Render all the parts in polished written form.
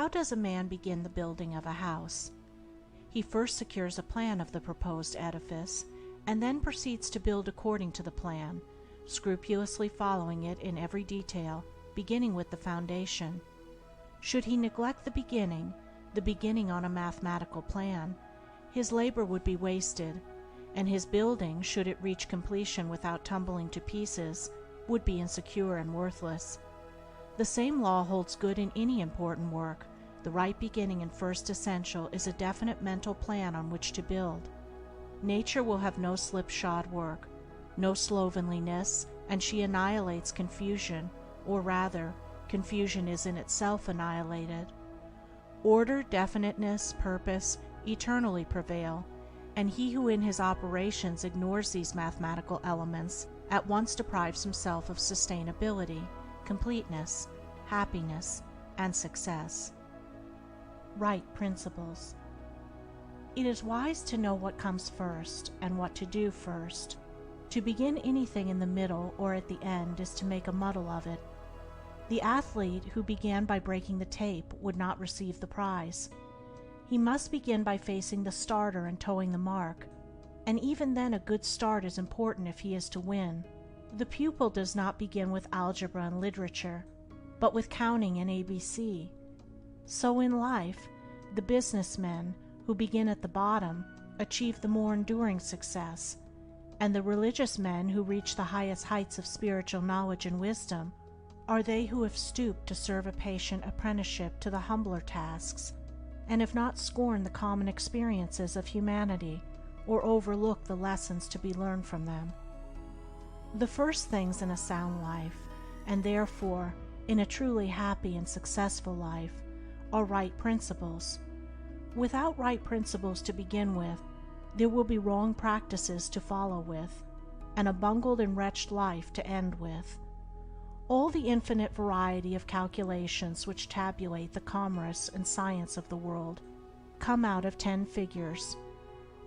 How does a man begin the building of a house? He first secures a plan of the proposed edifice, and then proceeds to build according to the plan, scrupulously following it in every detail, beginning with the foundation. Should he neglect the beginning on a mathematical plan, his labor would be wasted, and his building, should it reach completion without tumbling to pieces, would be insecure and worthless. The same law holds good in any important work. The right beginning and first essential is a definite mental plan on which to build. Nature will have no slipshod work, no slovenliness, and she annihilates confusion, or rather, confusion is in itself annihilated. Order, definiteness, purpose eternally prevail, and he who in his operations ignores these mathematical elements at once deprives himself of sustainability, completeness, happiness, and success. Right principles. It is wise to know what comes first and what to do first. To begin anything in the middle or at the end is to make a muddle of it. The athlete who began by breaking the tape would not receive the prize. He must begin by facing the starter and toeing the mark, and even then a good start is important if he is to win. The pupil does not begin with algebra and literature, but with counting and ABC. So in life, the businessmen who begin at the bottom achieve the more enduring success, and the religious men who reach the highest heights of spiritual knowledge and wisdom are they who have stooped to serve a patient apprenticeship to the humbler tasks, and have not scorned the common experiences of humanity or overlooked the lessons to be learned from them. The first things in a sound life, and therefore in a truly happy and successful life, are right principles. Without right principles to begin with, there will be wrong practices to follow with, and a bungled and wretched life to end with. All the infinite variety of calculations which tabulate the commerce and science of the world come out of 10 figures.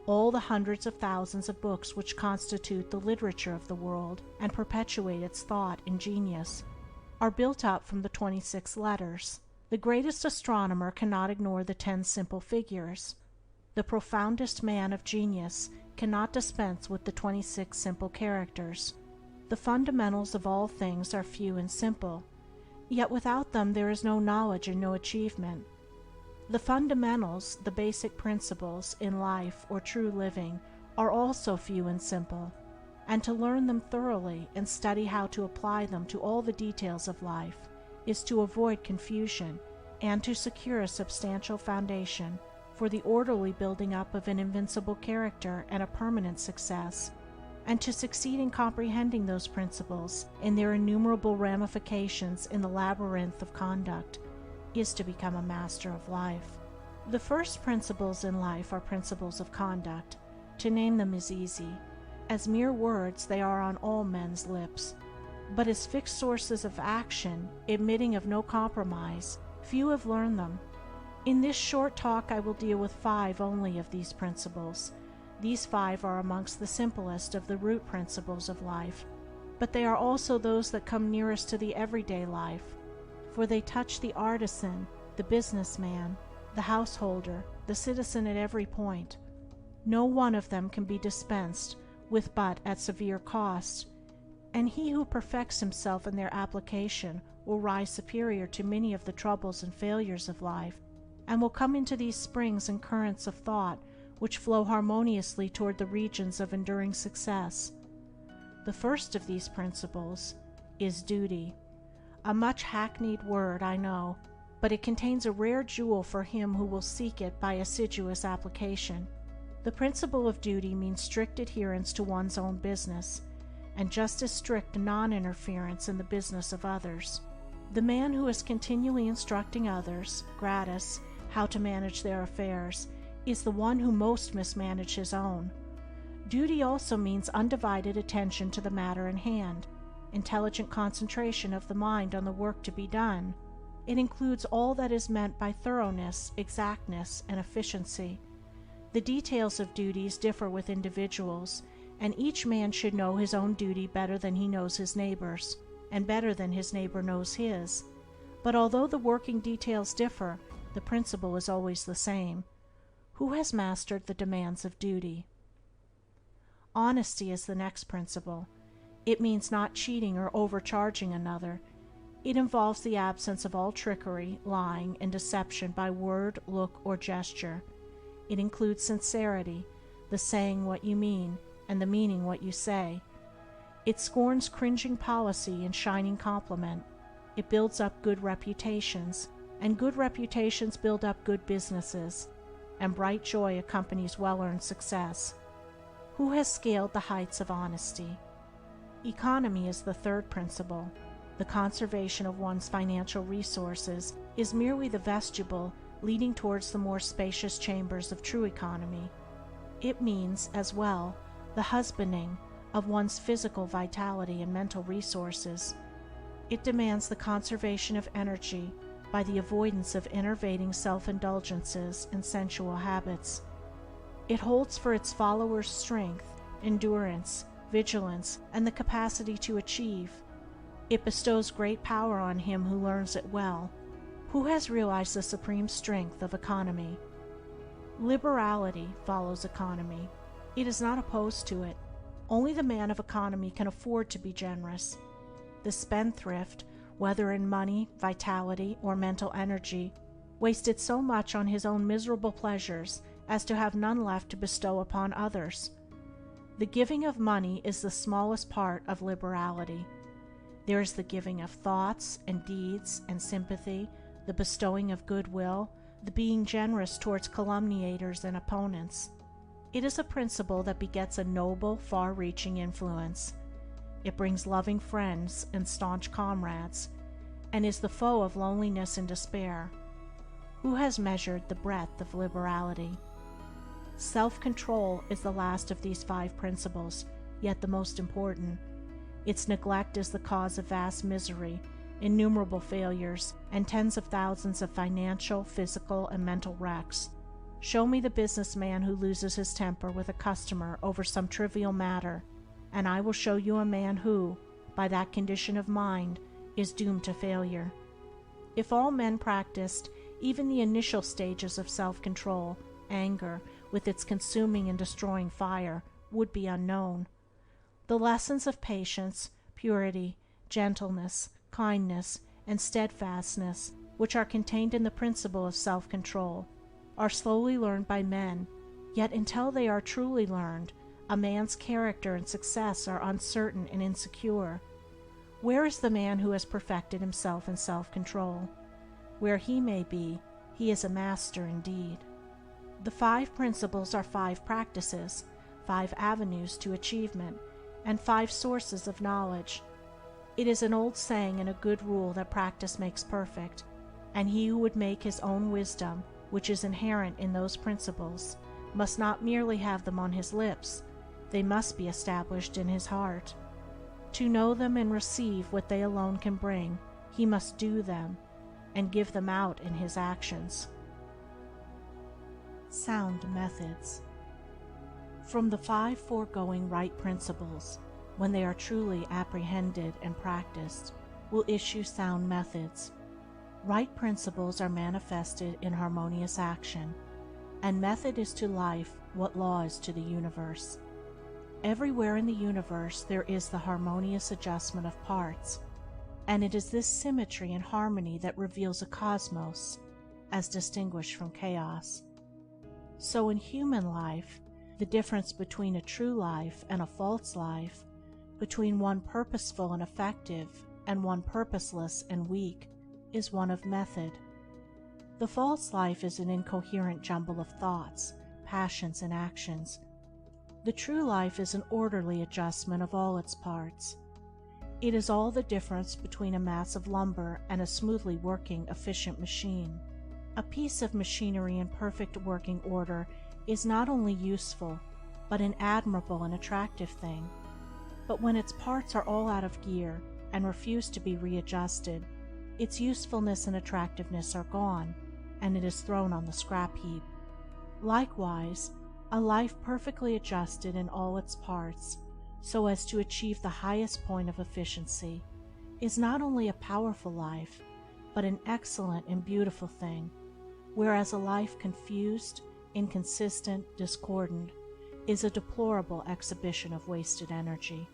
All the hundreds of thousands of books which constitute the literature of the world and perpetuate its thought and genius are built up from the 26 letters. The greatest astronomer cannot ignore the 10 simple figures. The profoundest man of genius cannot dispense with the 26 simple characters. The fundamentals of all things are few and simple, yet without them there is no knowledge and no achievement. The fundamentals, the basic principles, in life or true living are also few and simple, and to learn them thoroughly and study how to apply them to all the details of life is to avoid confusion and to secure a substantial foundation for the orderly building up of an invincible character and a permanent success. And to succeed in comprehending those principles in their innumerable ramifications in the labyrinth of conduct is to become a master of life. The first principles in life are principles of conduct. To name them is easy. As mere words they are on all men's lips, but as fixed sources of action, admitting of no compromise, few have learned them. In this short talk I will deal with 5 only of these principles. These 5 are amongst the simplest of the root principles of life, but they are also those that come nearest to the everyday life, for they touch the artisan, the businessman, the householder, the citizen at every point. No one of them can be dispensed with but at severe cost, and he who perfects himself in their application will rise superior to many of the troubles and failures of life, and will come into these springs and currents of thought which flow harmoniously toward the regions of enduring success. The first of these principles is duty. A much hackneyed word, I know, but it contains a rare jewel for him who will seek it by assiduous application. The principle of duty means strict adherence to one's own business, and just as strict non-interference in the business of others. The man who is continually instructing others, gratis, how to manage their affairs, is the one who most mismanages his own. Duty also means undivided attention to the matter in hand, intelligent concentration of the mind on the work to be done. It includes all that is meant by thoroughness, exactness, and efficiency. The details of duties differ with individuals, and each man should know his own duty better than he knows his neighbor's, and better than his neighbor knows his. But although the working details differ, the principle is always the same. Who has mastered the demands of duty? Honesty is the next principle. It means not cheating or overcharging another. It involves the absence of all trickery, lying, and deception by word, look, or gesture. It includes sincerity, the saying what you mean, and the meaning what you say. It scorns cringing policy and shining compliment. It builds up good reputations, and good reputations build up good businesses, and bright joy accompanies well-earned success. Who has scaled the heights of honesty? Economy is the third principle. The conservation of one's financial resources is merely the vestibule leading towards the more spacious chambers of true economy. It means, as well, the husbanding of one's physical vitality and mental resources. It demands the conservation of energy by the avoidance of enervating self-indulgences and sensual habits. It holds for its followers strength, endurance, vigilance, and the capacity to achieve. It bestows great power on him who learns it well. Who has realized the supreme strength of economy? Liberality follows economy. It is not opposed to it. Only the man of economy can afford to be generous. The spendthrift, whether in money, vitality, or mental energy, wasted so much on his own miserable pleasures as to have none left to bestow upon others. The giving of money is the smallest part of liberality. There is the giving of thoughts and deeds and sympathy, the bestowing of goodwill, the being generous towards calumniators and opponents. It is a principle that begets a noble, far-reaching influence. It brings loving friends and staunch comrades, and is the foe of loneliness and despair. Who has measured the breadth of liberality? Self-control is the last of these 5 principles, yet the most important. Its neglect is the cause of vast misery, innumerable failures, and tens of thousands of financial, physical, and mental wrecks. Show me the businessman who loses his temper with a customer over some trivial matter, and I will show you a man who, by that condition of mind, is doomed to failure. If all men practiced even the initial stages of self-control, anger, with its consuming and destroying fire, would be unknown. The lessons of patience, purity, gentleness, kindness, and steadfastness, which are contained in the principle of self-control, are slowly learned by men, yet until they are truly learned, a man's character and success are uncertain and insecure. Where is the man who has perfected himself in self-control? Where he may be, he is a master indeed. The 5 principles are 5 practices, 5 avenues to achievement, and 5 sources of knowledge. It is an old saying and a good rule that practice makes perfect, and he who would make his own wisdom, which is inherent in those principles, must not merely have them on his lips, they must be established in his heart. To know them and receive what they alone can bring, he must do them, and give them out in his actions. Sound methods. From the 5 foregoing right principles, when they are truly apprehended and practiced, will issue sound methods. Right principles are manifested in harmonious action, and method is to life what law is to the universe. Everywhere in the universe there is the harmonious adjustment of parts, and it is this symmetry and harmony that reveals a cosmos, as distinguished from chaos. So in human life, the difference between a true life and a false life, between one purposeful and effective and one purposeless and weak, is one of method. The false life is an incoherent jumble of thoughts, passions, and actions. The true life is an orderly adjustment of all its parts. It is all the difference between a mass of lumber and a smoothly working, efficient machine. A piece of machinery in perfect working order is not only useful, but an admirable and attractive thing. But when its parts are all out of gear and refuse to be readjusted, its usefulness and attractiveness are gone, and it is thrown on the scrap heap. Likewise, a life perfectly adjusted in all its parts, so as to achieve the highest point of efficiency, is not only a powerful life, but an excellent and beautiful thing. whereas a life confused, inconsistent, discordant is a deplorable exhibition of wasted energy.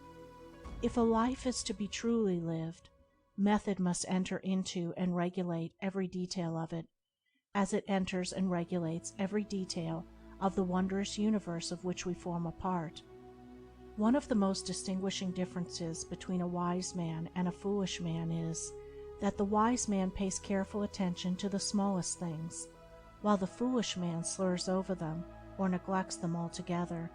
If a life is to be truly lived, method must enter into and regulate every detail of it, as it enters and regulates every detail of the wondrous universe of which we form a part. One of the most distinguishing differences between a wise man and a foolish man is that the wise man pays careful attention to the smallest things, while the foolish man slurs over them or neglects them altogether.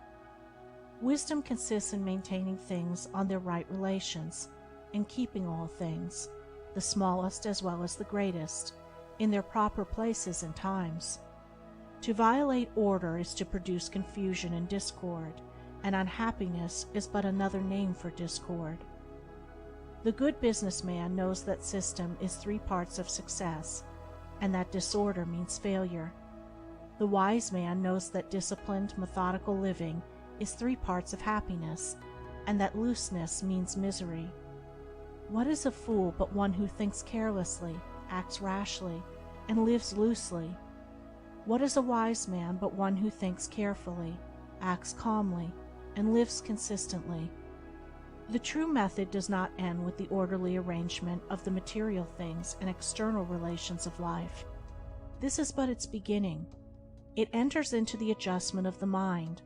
Wisdom consists in maintaining things on their right relations, in keeping all things, the smallest as well as the greatest, in their proper places and times. To violate order is to produce confusion and discord, and unhappiness is but another name for discord. The good businessman knows that system is 3 parts of success, and that disorder means failure. The wise man knows that disciplined, methodical living is 3 parts of happiness, and that looseness means misery. What is a fool but one who thinks carelessly, acts rashly, and lives loosely? What is a wise man but one who thinks carefully, acts calmly, and lives consistently? The true method does not end with the orderly arrangement of the material things and external relations of life. This is but its beginning. It enters into the adjustment of the mind,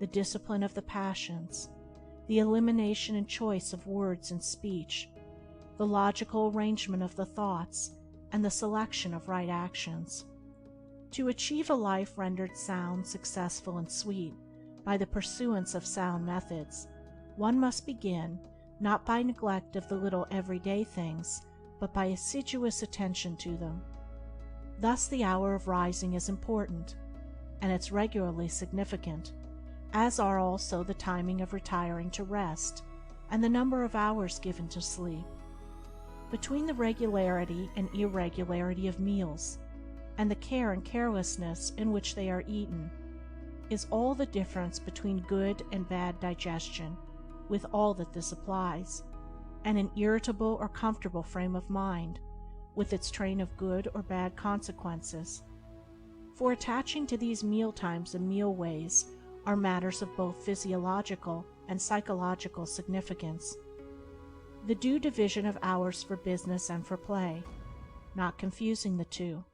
the discipline of the passions, the elimination and choice of words and speech, the logical arrangement of the thoughts, and the selection of right actions. To achieve a life rendered sound, successful, and sweet by the pursuance of sound methods, one must begin not by neglect of the little everyday things, but by assiduous attention to them. Thus the hour of rising is important, and it's regularly significant, as are also the timing of retiring to rest, and the number of hours given to sleep. Between the regularity and irregularity of meals, and the care and carelessness in which they are eaten, is all the difference between good and bad digestion, with all that this applies, and an irritable or comfortable frame of mind, with its train of good or bad consequences. For attaching to these meal times and meal ways are matters of both physiological and psychological significance. The due division of hours for business and for play, not confusing the two.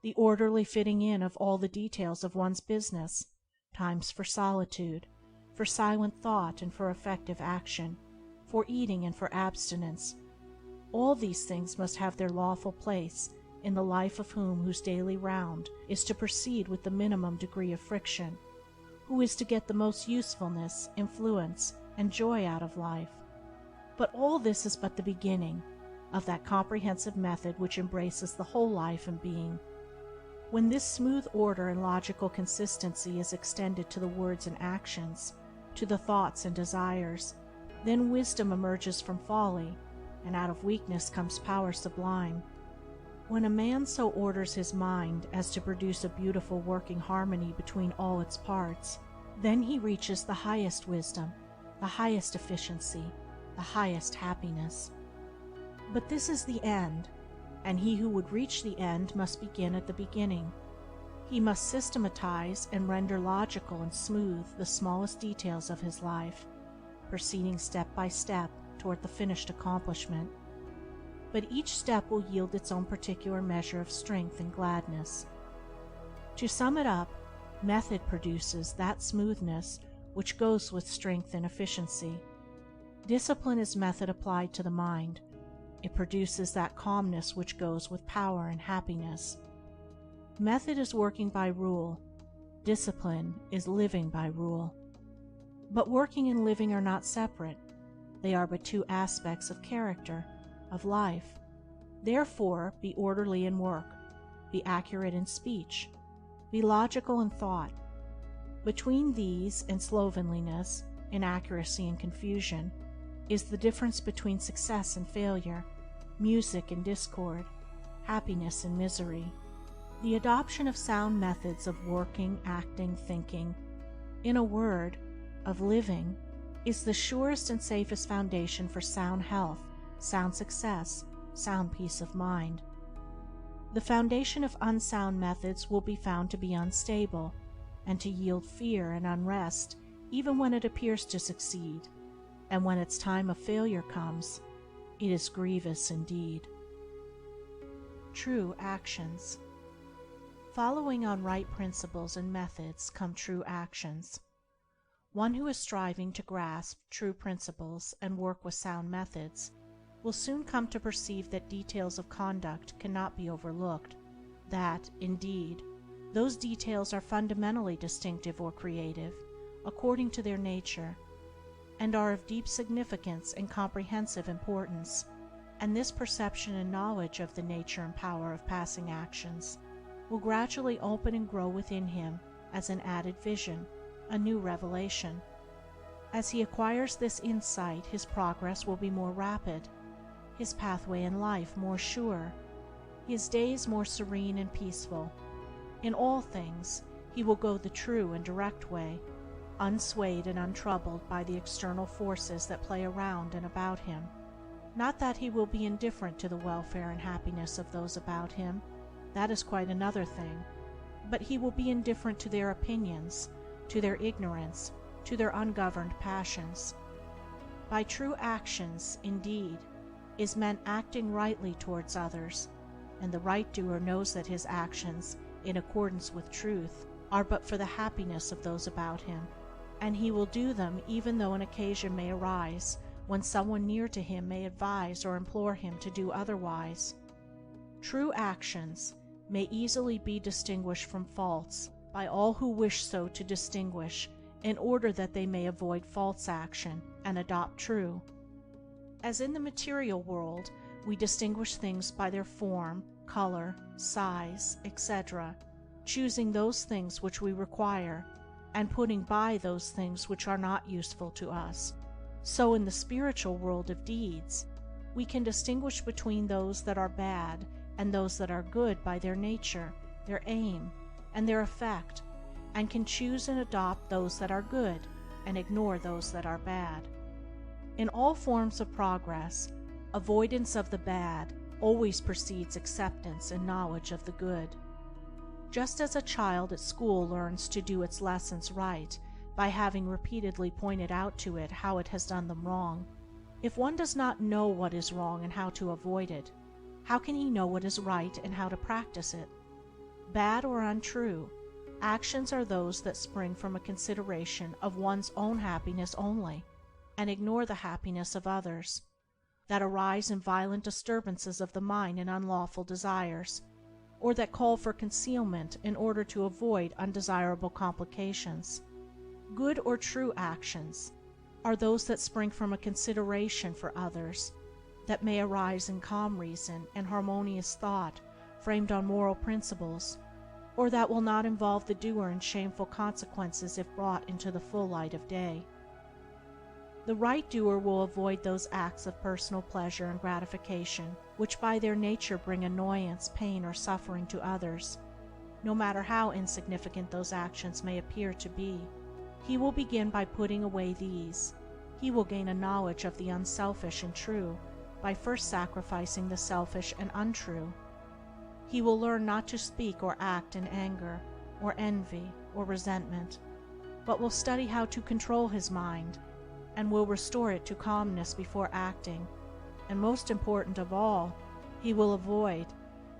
The orderly fitting in of all the details of one's business, times for solitude, for silent thought and for effective action, for eating and for abstinence. All these things must have their lawful place in the life of whose daily round is to proceed with the minimum degree of friction, who is to get the most usefulness, influence, and joy out of life. But all this is but the beginning of that comprehensive method which embraces the whole life and being. When this smooth order and logical consistency is extended to the words and actions, to the thoughts and desires, then wisdom emerges from folly, and out of weakness comes power sublime. When a man so orders his mind as to produce a beautiful working harmony between all its parts, then he reaches the highest wisdom, the highest efficiency, the highest happiness. But this is the end, and he who would reach the end must begin at the beginning. He must systematize and render logical and smooth the smallest details of his life, proceeding step by step toward the finished accomplishment. But each step will yield its own particular measure of strength and gladness. To sum it up, method produces that smoothness which goes with strength and efficiency. Discipline is method applied to the mind. It produces that calmness which goes with power and happiness. Method is working by rule. Discipline is living by rule. But working and living are not separate. They are but 2 aspects of character, of life. Therefore, be orderly in work, be accurate in speech, be logical in thought. Between these and slovenliness, inaccuracy and confusion, is the difference between success and failure, music and discord, happiness and misery. The adoption of sound methods of working, acting, thinking, in a word, of living, is the surest and safest foundation for sound health, sound success, sound peace of mind. The foundation of unsound methods will be found to be unstable, and to yield fear and unrest even when it appears to succeed, and when its time of failure comes, it is grievous indeed. True actions. Following on right principles and methods come true actions. One who is striving to grasp true principles and work with sound methods will soon come to perceive that details of conduct cannot be overlooked, that, indeed, those details are fundamentally distinctive or creative, according to their nature, and are of deep significance and comprehensive importance, and this perception and knowledge of the nature and power of passing actions will gradually open and grow within him as an added vision, a new revelation. As he acquires this insight, his progress will be more rapid, his pathway in life more sure, his days more serene and peaceful. In all things he will go the true and direct way, unswayed and untroubled by the external forces that play around and about him. Not that he will be indifferent to the welfare and happiness of those about him, that is quite another thing, but he will be indifferent to their opinions, to their ignorance, to their ungoverned passions. By true actions, indeed, is meant acting rightly towards others, and the right doer knows that his actions, in accordance with truth, are but for the happiness of those about him, and he will do them even though an occasion may arise when someone near to him may advise or implore him to do otherwise. True actions may easily be distinguished from false by all who wish so to distinguish, in order that they may avoid false action and adopt true. As in the material world we distinguish things by their form, color, size, etc., choosing those things which we require, and putting by those things which are not useful to us, so in the spiritual world of deeds we can distinguish between those that are bad and those that are good by their nature, their aim, and their effect, and can choose and adopt those that are good and ignore those that are bad. In all forms of progress, avoidance of the bad always precedes acceptance and knowledge of the good. Just as a child at school learns to do its lessons right by having repeatedly pointed out to it how it has done them wrong, if one does not know what is wrong and how to avoid it, how can he know what is right and how to practice it? Bad or untrue, actions are those that spring from a consideration of one's own happiness only, and ignore the happiness of others, that arise in violent disturbances of the mind and unlawful desires, or that call for concealment in order to avoid undesirable complications. Good or true actions are those that spring from a consideration for others, that may arise in calm reason and harmonious thought framed on moral principles, or that will not involve the doer in shameful consequences if brought into the full light of day. The right doer will avoid those acts of personal pleasure and gratification which by their nature bring annoyance, pain, or suffering to others, no matter how insignificant those actions may appear to be. He will begin by putting away these. He will gain a knowledge of the unselfish and true by first sacrificing the selfish and untrue. He will learn not to speak or act in anger, or envy, or resentment, but will study how to control his mind, and will restore it to calmness before acting, and most important of all, he will avoid,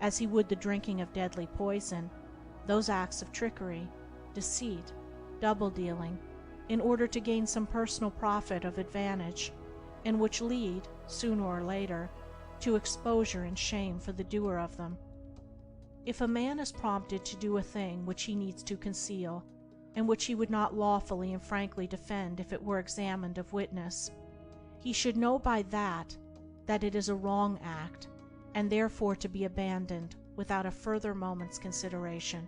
as he would the drinking of deadly poison, those acts of trickery, deceit, double-dealing, in order to gain some personal profit of advantage, and which lead, sooner or later, to exposure and shame for the doer of them. If a man is prompted to do a thing which he needs to conceal, and which he would not lawfully and frankly defend if it were examined of witness, he should know by that it is a wrong act, and therefore to be abandoned without a further moment's consideration.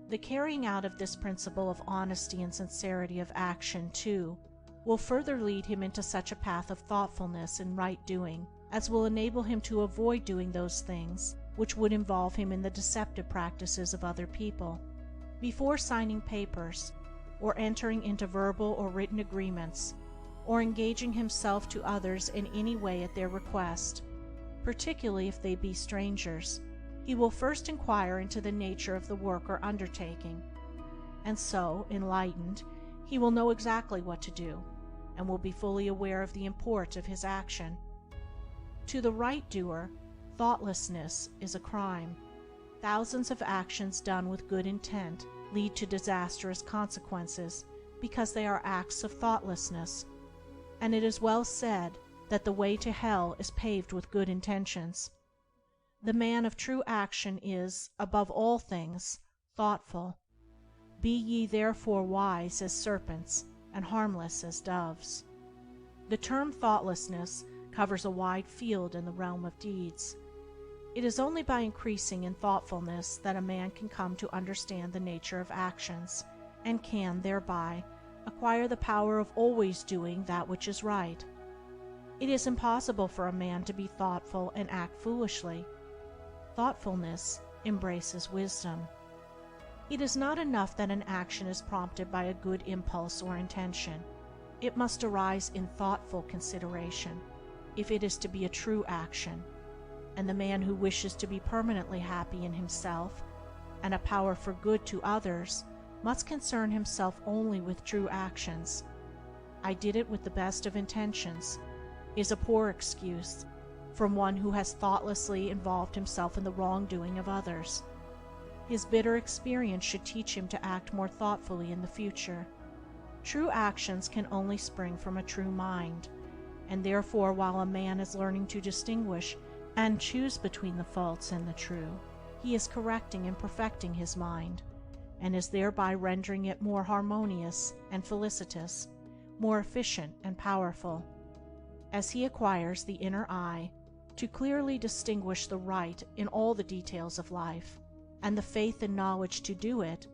The carrying out of this principle of honesty and sincerity of action, too, will further lead him into such a path of thoughtfulness and right doing as will enable him to avoid doing those things which would involve him in the deceptive practices of other people. Before signing papers, or entering into verbal or written agreements, or engaging himself to others in any way at their request, particularly if they be strangers, He will first inquire into the nature of the work or undertaking, and so, enlightened, he will know exactly what to do, and will be fully aware of the import of his action. To the right doer, thoughtlessness is a crime. Thousands of actions done with good intent lead to disastrous consequences because they are acts of thoughtlessness, and it is well said that the way to hell is paved with good intentions. The man of true action is, above all things, thoughtful. Be ye therefore wise as serpents and harmless as doves. The term thoughtlessness covers a wide field in the realm of deeds. It is only by increasing in thoughtfulness that a man can come to understand the nature of actions, and can, thereby, acquire the power of always doing that which is right. It is impossible for a man to be thoughtful and act foolishly. Thoughtfulness embraces wisdom. It is not enough that an action is prompted by a good impulse or intention. It must arise in thoughtful consideration, if it is to be a true action, and the man who wishes to be permanently happy in himself and a power for good to others must concern himself only with true actions. "I did it with the best of intentions" is a poor excuse from one who has thoughtlessly involved himself in the wrongdoing of others. His bitter experience should teach him to act more thoughtfully in the future. True actions can only spring from a true mind, and therefore while a man is learning to distinguish and choose between the false and the true, he is correcting and perfecting his mind, and is thereby rendering it more harmonious and felicitous, more efficient and powerful. As he acquires the inner eye to clearly distinguish the right in all the details of life, and the faith and knowledge to do it,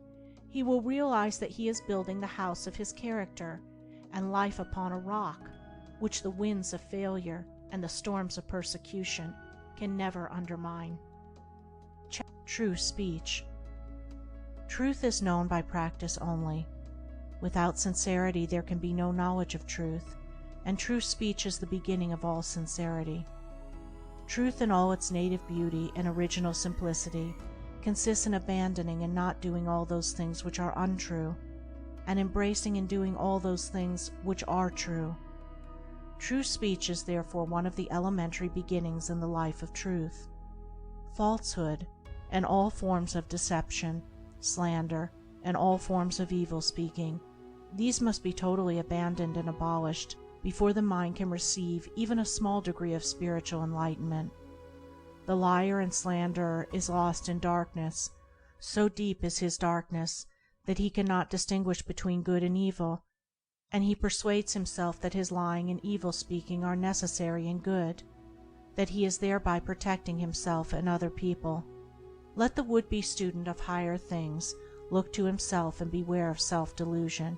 he will realize that he is building the house of his character and life upon a rock which the winds of failure and the storms of persecution can never undermine. True speech. Truth is known by practice only. Without sincerity there can be no knowledge of truth, and true speech is the beginning of all sincerity. Truth in all its native beauty and original simplicity consists in abandoning and not doing all those things which are untrue, and embracing and doing all those things which are true. True speech is therefore one of the elementary beginnings in the life of truth. Falsehood, and all forms of deception, slander, and all forms of evil speaking, these must be totally abandoned and abolished before the mind can receive even a small degree of spiritual enlightenment. The liar and slanderer is lost in darkness. So deep is his darkness that he cannot distinguish between good and evil, and he persuades himself that his lying and evil speaking are necessary and good, that he is thereby protecting himself and other people. Let the would-be student of higher things look to himself and beware of self-delusion.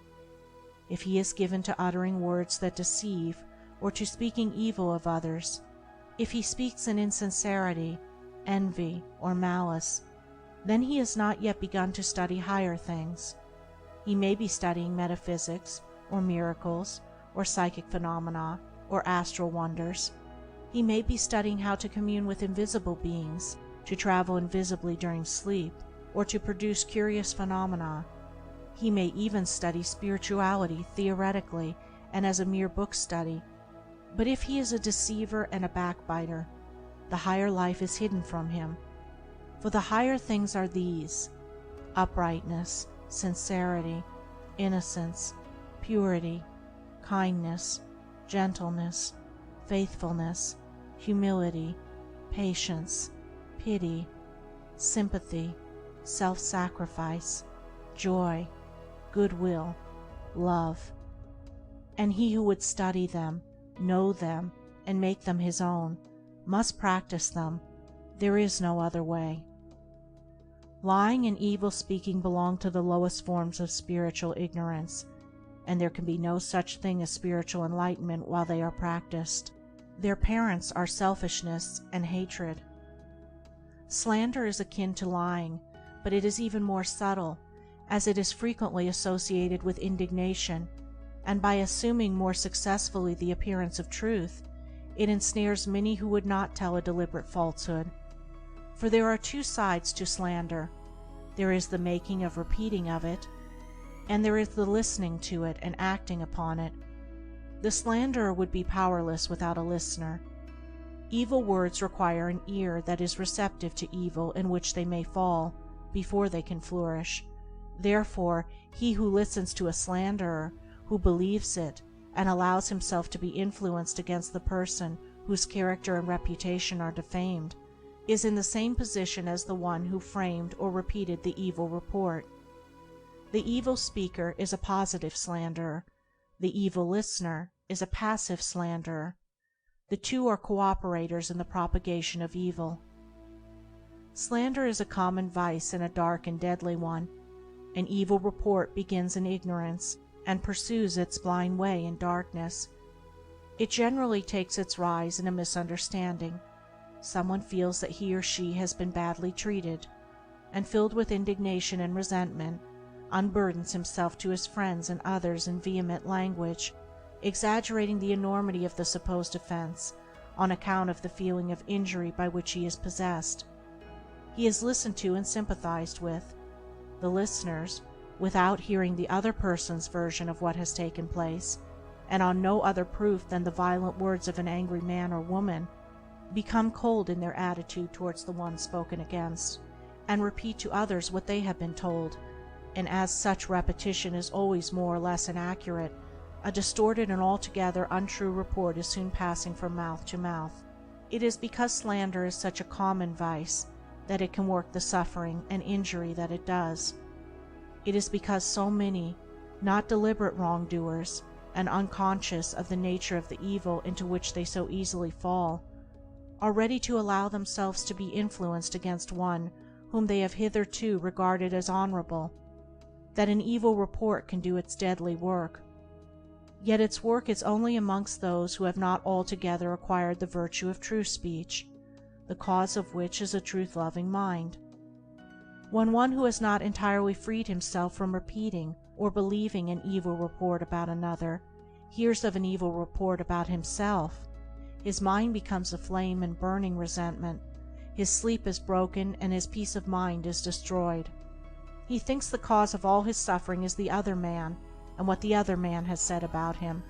If he is given to uttering words that deceive, or to speaking evil of others, if he speaks in insincerity, envy, or malice, then he has not yet begun to study higher things. He may be studying metaphysics, or miracles, or psychic phenomena, or astral wonders. He may be studying how to commune with invisible beings, to travel invisibly during sleep, or to produce curious phenomena. He may even study spirituality theoretically and as a mere book study. But if he is a deceiver and a backbiter, the higher life is hidden from him. For the higher things are these: uprightness, sincerity, innocence, purity, kindness, gentleness, faithfulness, humility, patience, pity, sympathy, self-sacrifice, joy, goodwill, love. And he who would study them, know them, and make them his own, must practice them. There is no other way. Lying and evil speaking belong to the lowest forms of spiritual ignorance, and there can be no such thing as spiritual enlightenment while they are practiced. Their parents are selfishness and hatred. Slander is akin to lying, but it is even more subtle, as it is frequently associated with indignation, and by assuming more successfully the appearance of truth, it ensnares many who would not tell a deliberate falsehood. For there are two sides to slander. There is the making of repeating of it, and there is the listening to it and acting upon it. The slanderer would be powerless without a listener. Evil words require an ear that is receptive to evil in which they may fall, before they can flourish. Therefore, he who listens to a slanderer, who believes it, and allows himself to be influenced against the person whose character and reputation are defamed, is in the same position as the one who framed or repeated the evil report. The evil speaker is a positive slanderer. The evil listener is a passive slanderer. The two are cooperators in the propagation of evil. Slander is a common vice and a dark and deadly one. An evil report begins in ignorance and pursues its blind way in darkness. It generally takes its rise in a misunderstanding. Someone feels that he or she has been badly treated, and filled with indignation and resentment, unburdens himself to his friends and others in vehement language, exaggerating the enormity of the supposed offense on account of the feeling of injury by which he is possessed. He is listened to and sympathized with. The listeners, without hearing the other person's version of what has taken place, and on no other proof than the violent words of an angry man or woman, become cold in their attitude towards the one spoken against, and repeat to others what they have been told, and as such repetition is always more or less inaccurate, a distorted and altogether untrue report is soon passing from mouth to mouth. It is because slander is such a common vice that it can work the suffering and injury that it does. It is because so many, not deliberate wrongdoers, and unconscious of the nature of the evil into which they so easily fall, are ready to allow themselves to be influenced against one whom they have hitherto regarded as honorable, that an evil report can do its deadly work. Yet its work is only amongst those who have not altogether acquired the virtue of true speech, the cause of which is a truth-loving mind. When one who has not entirely freed himself from repeating or believing an evil report about another hears of an evil report about himself, his mind becomes aflame in burning resentment, his sleep is broken, and his peace of mind is destroyed. He thinks the cause of all his suffering is the other man, and what the other man has said about him,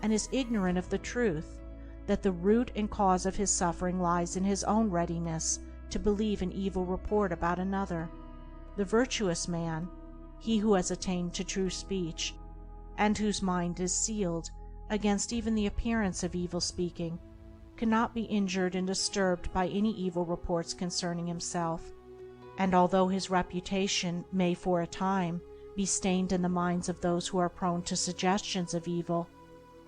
and is ignorant of the truth, that the root and cause of his suffering lies in his own readiness to believe an evil report about another. The virtuous man, he who has attained to true speech, and whose mind is sealed against even the appearance of evil speaking, cannot be injured and disturbed by any evil reports concerning himself, and although his reputation may for a time be stained in the minds of those who are prone to suggestions of evil,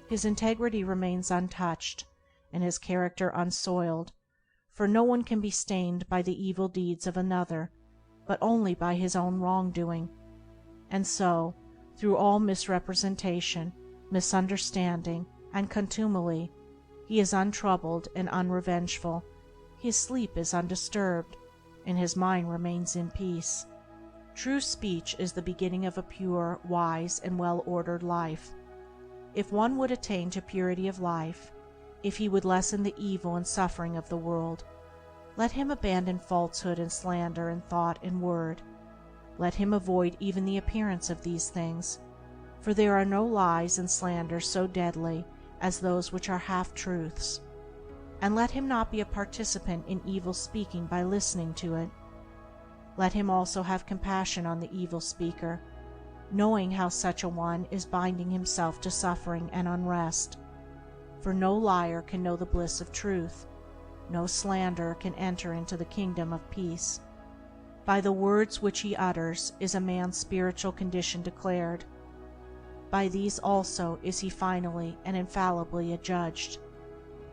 his integrity remains untouched, and his character unsoiled, for no one can be stained by the evil deeds of another, but only by his own wrongdoing. And so, through all misrepresentation, misunderstanding, and contumely, he is untroubled and unrevengeful, his sleep is undisturbed, and his mind remains in peace. True speech is the beginning of a pure, wise, and well-ordered life. If one would attain to purity of life, if he would lessen the evil and suffering of the world, let him abandon falsehood and slander in thought and word. Let him avoid even the appearance of these things, for there are no lies and slanders so deadly as those which are half-truths. And let him not be a participant in evil speaking by listening to it. Let him also have compassion on the evil speaker, knowing how such a one is binding himself to suffering and unrest. For no liar can know the bliss of truth, no slanderer can enter into the kingdom of peace. By the words which he utters is a man's spiritual condition declared. By these also is he finally and infallibly adjudged.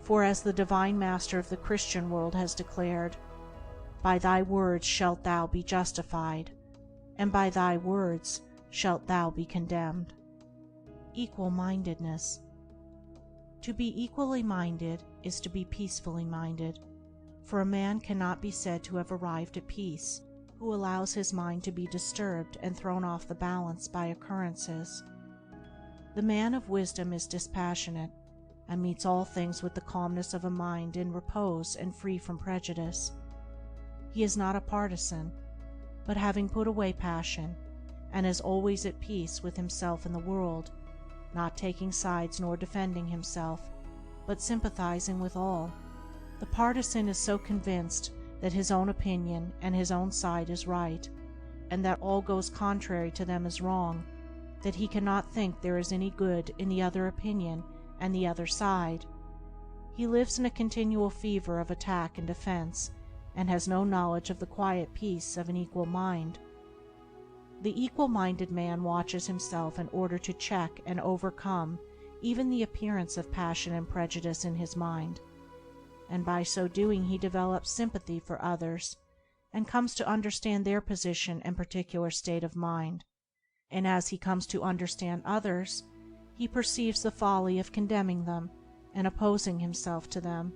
For as the Divine Master of the Christian world has declared, "By thy words shalt thou be justified, and by thy words shalt thou be condemned." Equal-mindedness. To be equally minded is to be peacefully minded, for a man cannot be said to have arrived at peace who allows his mind to be disturbed and thrown off the balance by occurrences. The man of wisdom is dispassionate, and meets all things with the calmness of a mind in repose and free from prejudice. he is not a partisan, but having put away passion, and is always at peace with himself and the world, not taking sides nor defending himself, but sympathizing with all. The partisan is so convinced that his own opinion and his own side is right, and that all goes contrary to them is wrong, that he cannot think there is any good in the other opinion and the other side. He lives in a continual fever of attack and defense, and has no knowledge of the quiet peace of an equal mind. The equal-minded man watches himself in order to check and overcome even the appearance of passion and prejudice in his mind, and by so doing he develops sympathy for others, and comes to understand their position and particular state of mind, and as he comes to understand others, he perceives the folly of condemning them and opposing himself to them.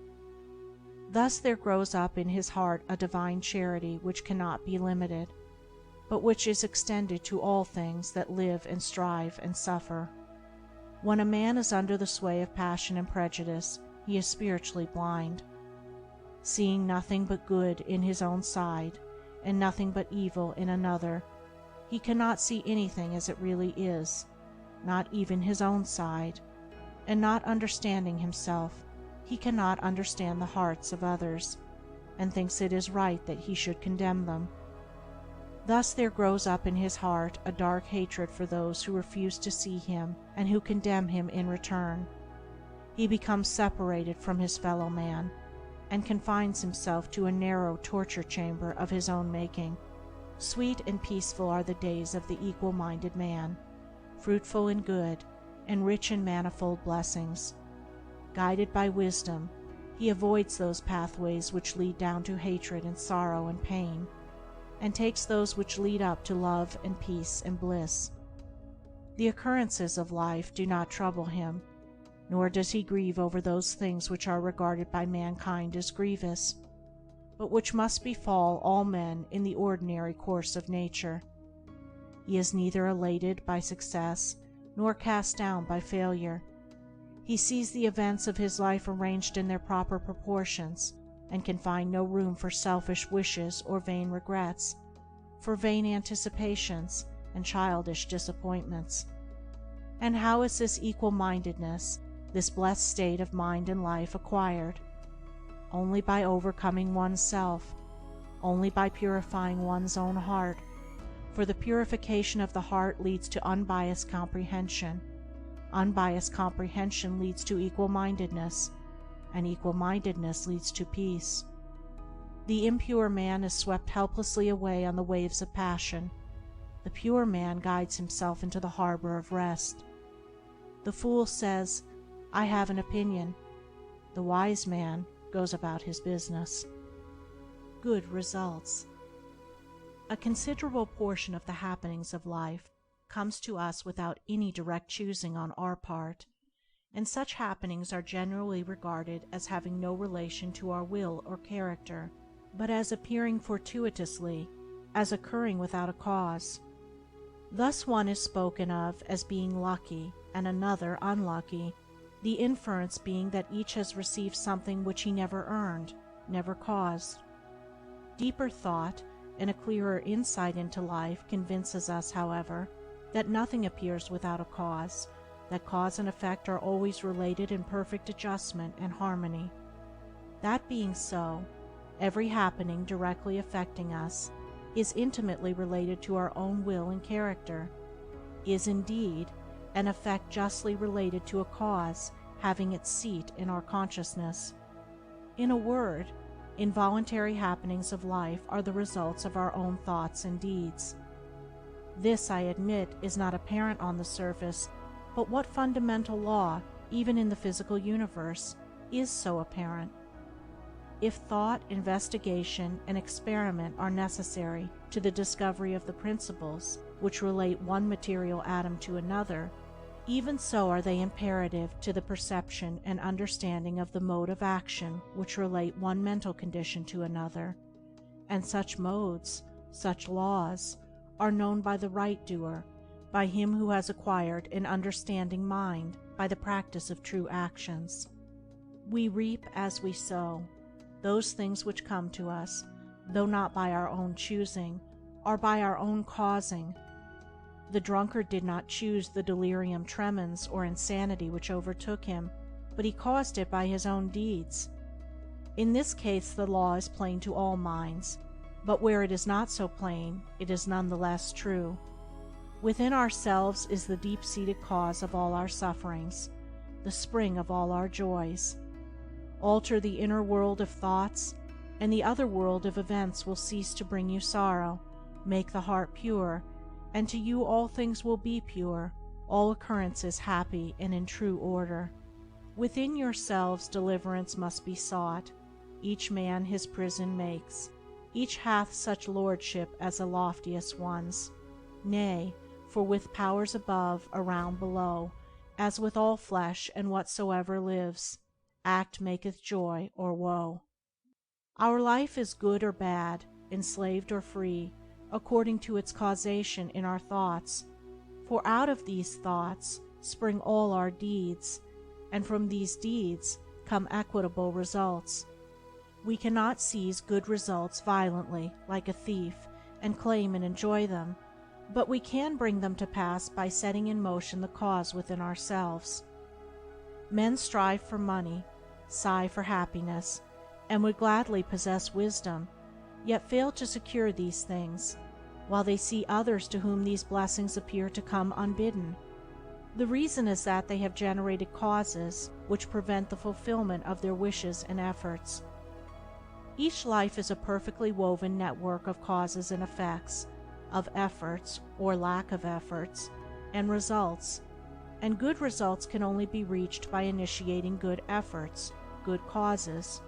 Thus there grows up in his heart a divine charity which cannot be limited, but which is extended to all things that live and strive and suffer. When a man is under the sway of passion and prejudice, he is spiritually blind. Seeing nothing but good in his own side, and nothing but evil in another, he cannot see anything as it really is, not even his own side, and not understanding himself, he cannot understand the hearts of others, and thinks it is right that he should condemn them. Thus there grows up in his heart a dark hatred for those who refuse to see him and who condemn him in return. He becomes separated from his fellow man, and confines himself to a narrow torture chamber of his own making. Sweet and peaceful are the days of the equal-minded man, fruitful in good, and rich in manifold blessings. Guided by wisdom, he avoids those pathways which lead down to hatred and sorrow and pain, and takes those which lead up to love and peace and bliss. The occurrences of life do not trouble him, nor does he grieve over those things which are regarded by mankind as grievous, but which must befall all men in the ordinary course of nature. He is neither elated by success nor cast down by failure. He sees the events of his life arranged in their proper proportions, and can find no room for selfish wishes or vain regrets, for vain anticipations and childish disappointments. And how is this equal-mindedness, this blessed state of mind and life, acquired? Only by overcoming one's self, only by purifying one's own heart, for the purification of the heart leads to unbiased comprehension. Unbiased comprehension leads to equal-mindedness, and equal-mindedness leads to peace. The impure man is swept helplessly away on the waves of passion. The pure man guides himself into the harbor of rest. The fool says, "I have an opinion." The wise man goes about his business. Good results. A considerable portion of the happenings of life comes to us without any direct choosing on our part, and such happenings are generally regarded as having no relation to our will or character, but as appearing fortuitously, as occurring without a cause. Thus one is spoken of as being lucky and another unlucky, the inference being that each has received something which he never earned, never caused. Deeper thought and a clearer insight into life convinces us, however, that nothing appears without a cause, that cause and effect are always related in perfect adjustment and harmony. That being so, every happening directly affecting us is intimately related to our own will and character, is indeed an effect justly related to a cause having its seat in our consciousness. In a word, involuntary happenings of life are the results of our own thoughts and deeds. This, I admit, is not apparent on the surface, but what fundamental law, even in the physical universe, is so apparent? If thought, investigation, and experiment are necessary to the discovery of the principles which relate one material atom to another, even so are they imperative to the perception and understanding of the mode of action which relate one mental condition to another, and such modes, such laws, are known by the right doer, by him who has acquired an understanding mind by the practice of true actions. We reap as we sow. Those things which come to us, though not by our own choosing, are by our own causing. The drunkard did not choose the delirium tremens or insanity which overtook him, but he caused it by his own deeds. In this case the law is plain to all minds, but where it is not so plain, it is none the less true. Within ourselves is the deep-seated cause of all our sufferings, the spring of all our joys. Alter the inner world of thoughts, and the other world of events will cease to bring you sorrow. Make the heart pure, and to you all things will be pure, all occurrences happy and in true order. Within yourselves deliverance must be sought. Each man his prison makes. Each hath such lordship as the loftiest one's. Nay, for with powers above, around, below, as with all flesh and whatsoever lives, act maketh joy or woe. Our life is good or bad, enslaved or free, according to its causation in our thoughts. For out of these thoughts spring all our deeds, and from these deeds come equitable results. We cannot seize good results violently, like a thief, and claim and enjoy them, but we can bring them to pass by setting in motion the cause within ourselves. Men strive for money, sigh for happiness, and would gladly possess wisdom, yet fail to secure these things, while they see others to whom these blessings appear to come unbidden. The reason is that they have generated causes which prevent the fulfillment of their wishes and efforts. Each life is a perfectly woven network of causes and effects, of efforts or lack of efforts, and results, and good results can only be reached by initiating good efforts, good causes.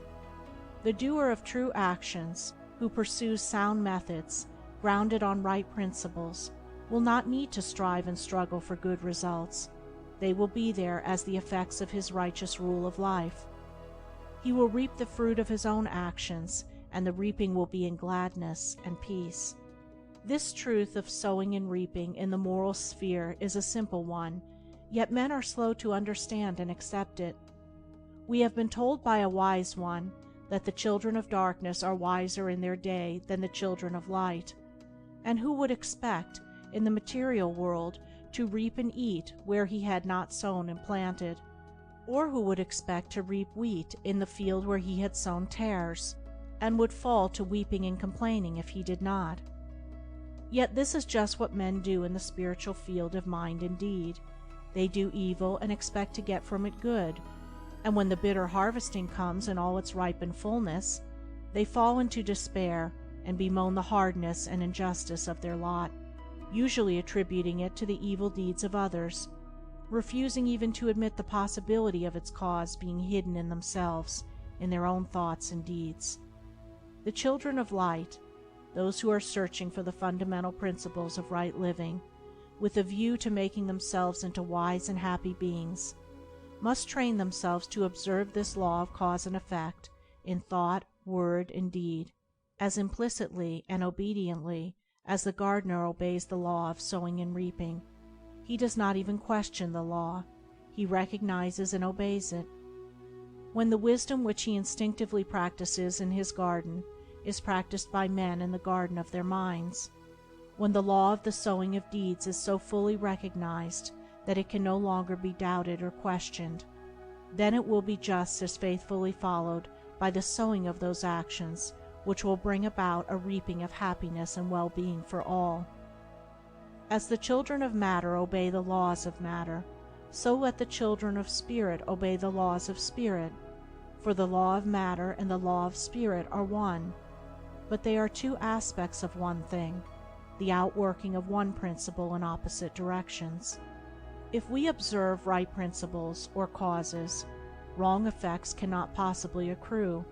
The doer of true actions, who pursues sound methods, grounded on right principles, will not need to strive and struggle for good results. They will be there as the effects of his righteous rule of life. He will reap the fruit of his own actions, and the reaping will be in gladness and peace. This truth of sowing and reaping in the moral sphere is a simple one, yet men are slow to understand and accept it. We have been told by a wise one that the children of darkness are wiser in their day than the children of light, and who would expect, in the material world, to reap and eat where he had not sown and planted, or who would expect to reap wheat in the field where he had sown tares, and would fall to weeping and complaining if he did not? Yet this is just what men do in the spiritual field of mind and deed. They do evil and expect to get from it good, and when the bitter harvesting comes in all its ripened fullness, they fall into despair and bemoan the hardness and injustice of their lot, usually attributing it to the evil deeds of others, refusing even to admit the possibility of its cause being hidden in themselves, in their own thoughts and deeds. The children of light, those who are searching for the fundamental principles of right living, with a view to making themselves into wise and happy beings, must train themselves to observe this law of cause and effect in thought, word, and deed, as implicitly and obediently as the gardener obeys the law of sowing and reaping. He does not even question the law, he recognizes and obeys it. When the wisdom which he instinctively practices in his garden is practiced by men in the garden of their minds, when the law of the sowing of deeds is so fully recognized that it can no longer be doubted or questioned, then it will be just as faithfully followed by the sowing of those actions which will bring about a reaping of happiness and well-being for all. As the children of matter obey the laws of matter, so let the children of spirit obey the laws of spirit, for the law of matter and the law of spirit are one, but they are two aspects of one thing, the outworking of one principle in opposite directions. If we observe right principles or causes, wrong effects cannot possibly accrue.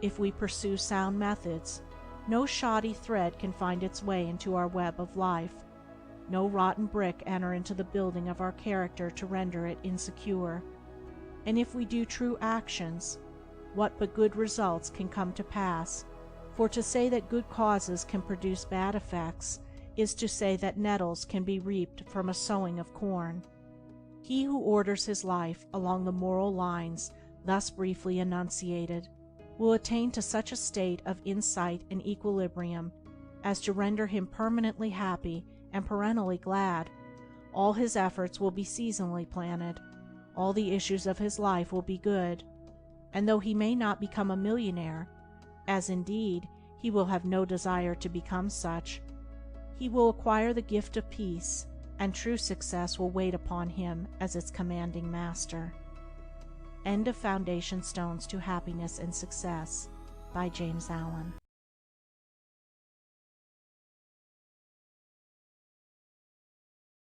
If we pursue sound methods, no shoddy thread can find its way into our web of life, no rotten brick enter into the building of our character to render it insecure. And if we do true actions, what but good results can come to pass? For to say that good causes can produce bad effects is to say that nettles can be reaped from a sowing of corn. He who orders his life along the moral lines thus briefly enunciated will attain to such a state of insight and equilibrium as to render him permanently happy and perennially glad. All his efforts will be seasonally planted, all the issues of his life will be good, and though he may not become a millionaire, as indeed he will have no desire to become such, he will acquire the gift of peace, and true success will wait upon him as its commanding master. End of Foundation Stones to Happiness and Success by James Allen.